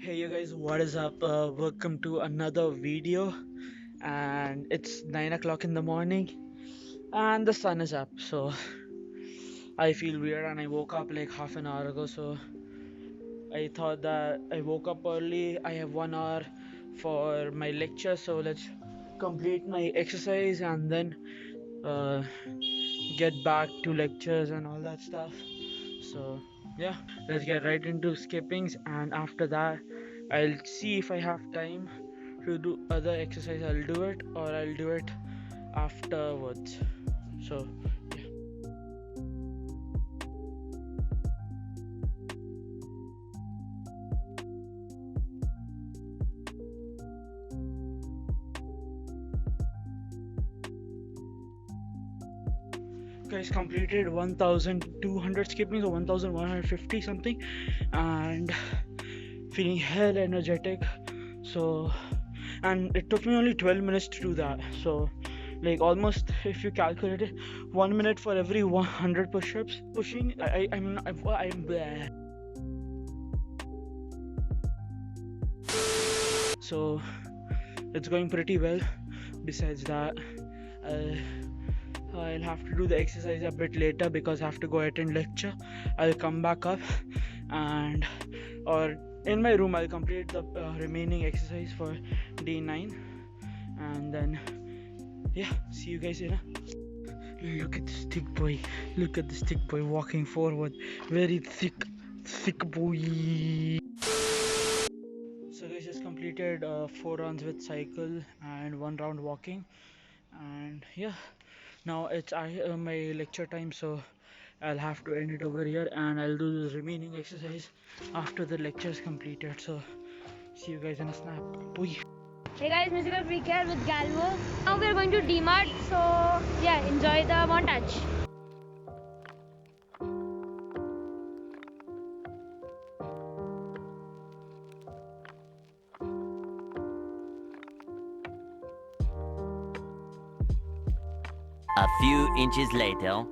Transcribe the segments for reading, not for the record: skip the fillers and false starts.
Hey you guys, what is up? Welcome to another video, and it's 9 o'clock in the morning and the sun is up. So I feel weird and I woke up like half an hour ago. So I thought that I woke up early. I have 1 hour for my lecture, so let's complete my exercise and then uh, get back to lectures and all that stuff. So yeah, let's get right into skippings, and after that I'll see if I have time to do other exercise. I'll do it or I'll do it afterwards. So yeah. Guys, completed 1200 skippings or 1150 something, and feeling hell energetic. So, and it took me only 12 minutes to do that. So like almost, if you calculate it, 1 minute for every 100 push-ups pushing. I'm bleh. So it's going pretty well. Besides that, uh, I'll have to do the exercise a bit later because I have to go attend lecture. I'll come back up, and or in my room I'll complete the remaining exercise for D9, and then yeah, see you guys later. Look at this thick boy. Look at this thick boy walking forward. Very thick boy. So guys, just completed 4 rounds with cycle and 1 round walking, and yeah, now it's my lecture time, so I'll have to end it over here, and I'll do the remaining exercise after the lecture is completed. So see you guys in a snap. Boy. Hey guys, musical freak here with Galvo. Now we are going to DMart, so yeah, enjoy the montage. A few inches later.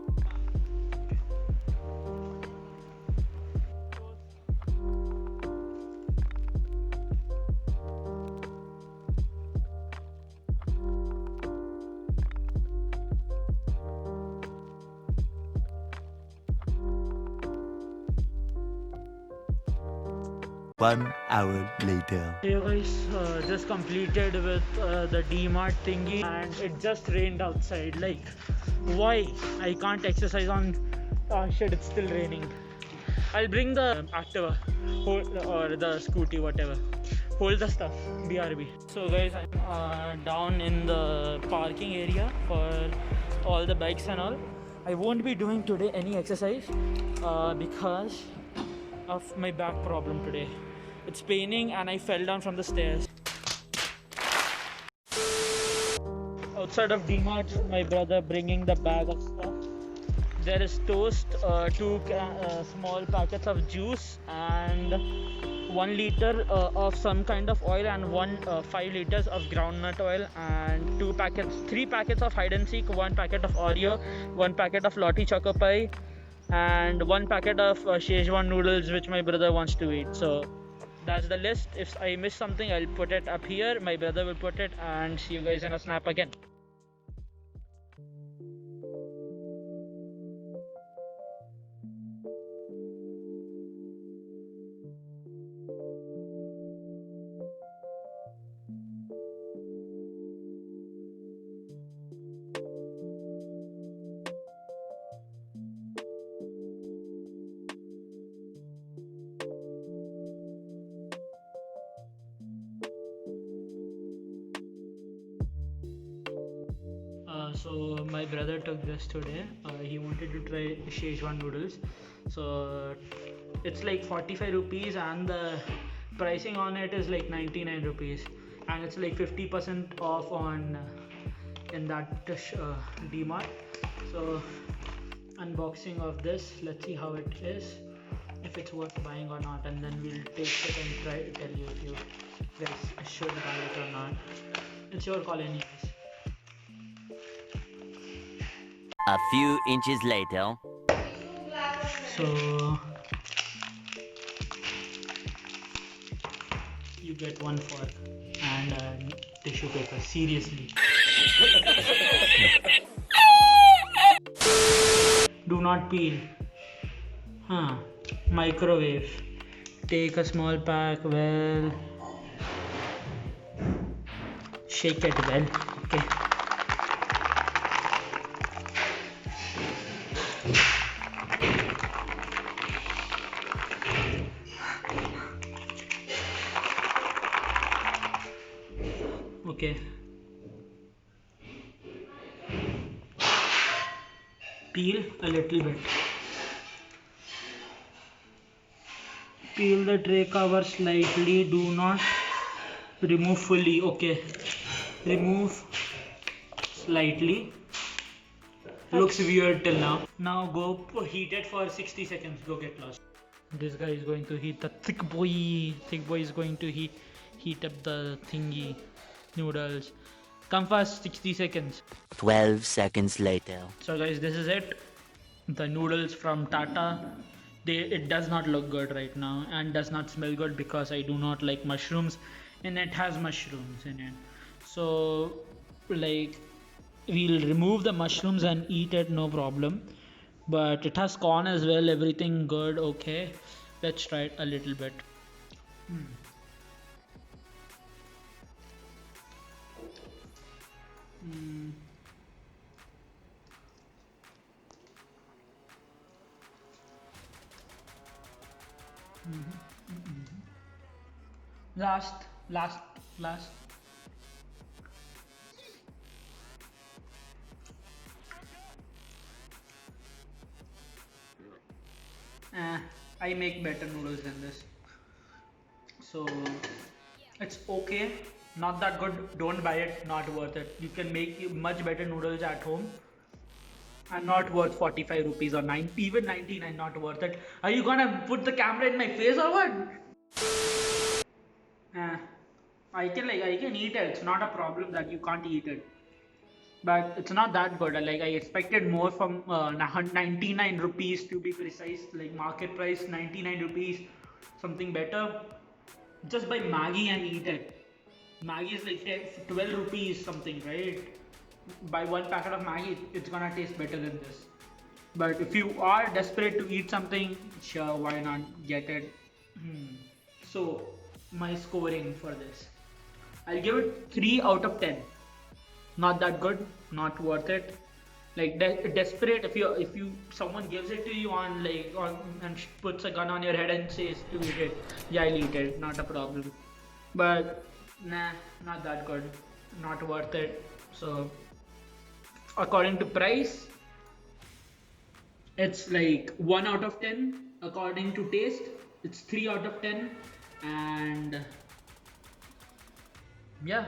1 hour later. Hey guys, just completed with the DMart thingy, and it just rained outside. Like, why? I can't exercise on. Oh shit, it's still raining. I'll bring the Activa or the scooty, whatever. Hold the stuff, BRB. So guys, I'm down in the parking area for all the bikes and all. I won't be doing today any exercise because of my back problem today. It's paining and I fell down from the stairs. Outside of DMart, my brother bringing the bag of stuff. There is toast, two small packets of juice, and 1 liter of some kind of oil, and 5 liters of groundnut oil, and 3 packets of hide and seek, 1 packet of Oreo, 1 packet of Lottie Choco Pie, and 1 packet of Szechuan noodles, which my brother wants to eat. So that's the list. If I miss something, I'll put it up here. My brother will put it, and see you guys in a snap again. So my brother took this today. He wanted to try Szechuan noodles. So it's like 45 rupees, and the pricing on it is like 99 rupees, and it's like 50% off on in that DMart. So unboxing of this. Let's see how it is, if it's worth buying or not, and then we'll taste it and try to tell you if you guys should buy it or not. It's your call anyways. A few inches later. So you get one fork and tissue paper. Seriously. Do not peel. Microwave. Take a small pack. Well, shake it well. Okay. Okay. Peel a little bit. Peel the tray cover slightly. Do not remove fully. Okay. Remove slightly. Looks weird till now. Now go heat it for 60 seconds. Go get lost. This guy is going to heat the thick boy. Thick boy is going to heat up the thingy noodles. Come fast, 60 seconds. 12 seconds later. So guys, this is it. The noodles from Tata. It does not look good right now and does not smell good because I do not like mushrooms, and it has mushrooms in it. So like we'll remove the mushrooms and eat it, no problem. But it has corn as well. Everything good. Okay, let's try it a little bit. Last. I make better noodles than this. So it's okay. Not that good. Don't buy it. Not worth it. You can make much better noodles at home. And not worth 45 rupees or even 99. Not worth it. Are you gonna put the camera in my face or what? I can eat it. It's not a problem that you can't eat it. But it's not that good. Like I expected more from 99 rupees to be precise. Like market price 99 rupees. Something better. Just buy Maggi and eat it. Maggi is like 12 rupees something, right? Buy one packet of Maggi, it's gonna taste better than this. But if you are desperate to eat something, sure, why not get it? So my scoring for this, I'll give it 3 out of 10. Not that good, not worth it. Like desperate, if someone gives it to you and puts a gun on your head and says to eat it, yeah, I'll eat it, not a problem. But nah, not that good, not worth it. So according to price, it's like 1 out of 10. According to taste, it's 3 out of 10. And yeah.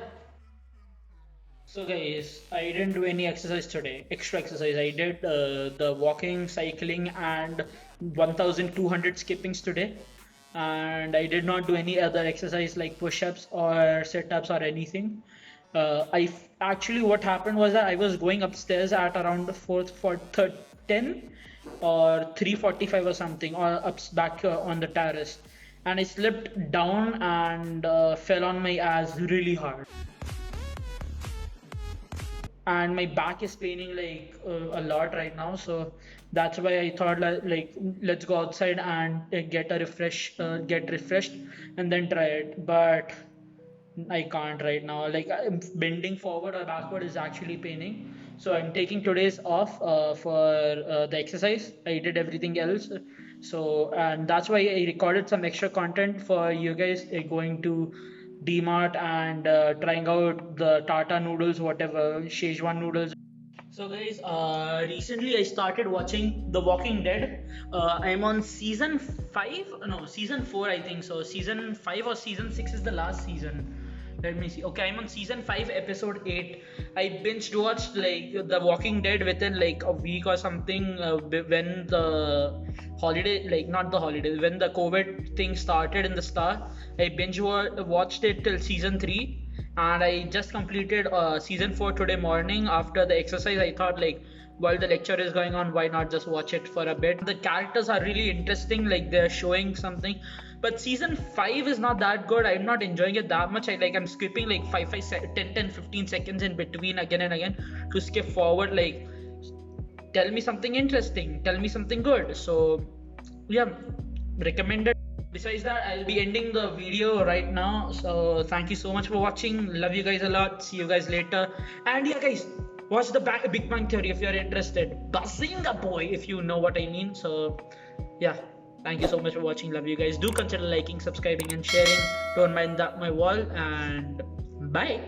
So guys, I didn't do any exercise today, extra exercise. I did the walking, cycling and 1200 skippings today. And I did not do any other exercise like push-ups or sit-ups or anything. Actually what happened was that I was going upstairs at around 10 or 3:45 or something, or back on the terrace, and I slipped down and fell on my ass really hard, and my back is paining like a lot right now. So that's why I thought like let's go outside and get refreshed and then try it. But I can't right now. Like I'm bending forward or backward is actually paining. So I'm taking today's off for the exercise. I did everything else. So, and that's why I recorded some extra content for you guys going to DMart and trying out the Tata noodles, whatever, Szechuan noodles. So guys, recently I started watching The Walking Dead. I'm on season 4 I think so. Season 5 or season 6 is the last season. Let me see. Okay, I'm on season 5 episode 8. I binge watched like The Walking Dead within like a week or something when the holiday, like not the holiday, when the COVID thing started in the start. I binge watched it till season 3, and I just completed season 4 today morning after the exercise. I thought like, while the lecture is going on, why not just watch it for a bit? The characters are really interesting, like they're showing something. But season 5 is not that good. I'm not enjoying it that much. I'm skipping like 10 15 seconds in between again and again to skip forward. Like, tell me something interesting, tell me something good. So yeah, recommended. Besides that, I'll be ending the video right now. So thank you so much for watching. Love you guys a lot. See you guys later. And yeah, guys, watch the Big Bang Theory if you're interested. Bazinga boy, if you know what I mean. So yeah, thank you so much for watching. Love you guys. Do consider liking, subscribing, and sharing. Don't mind that my wall. And bye.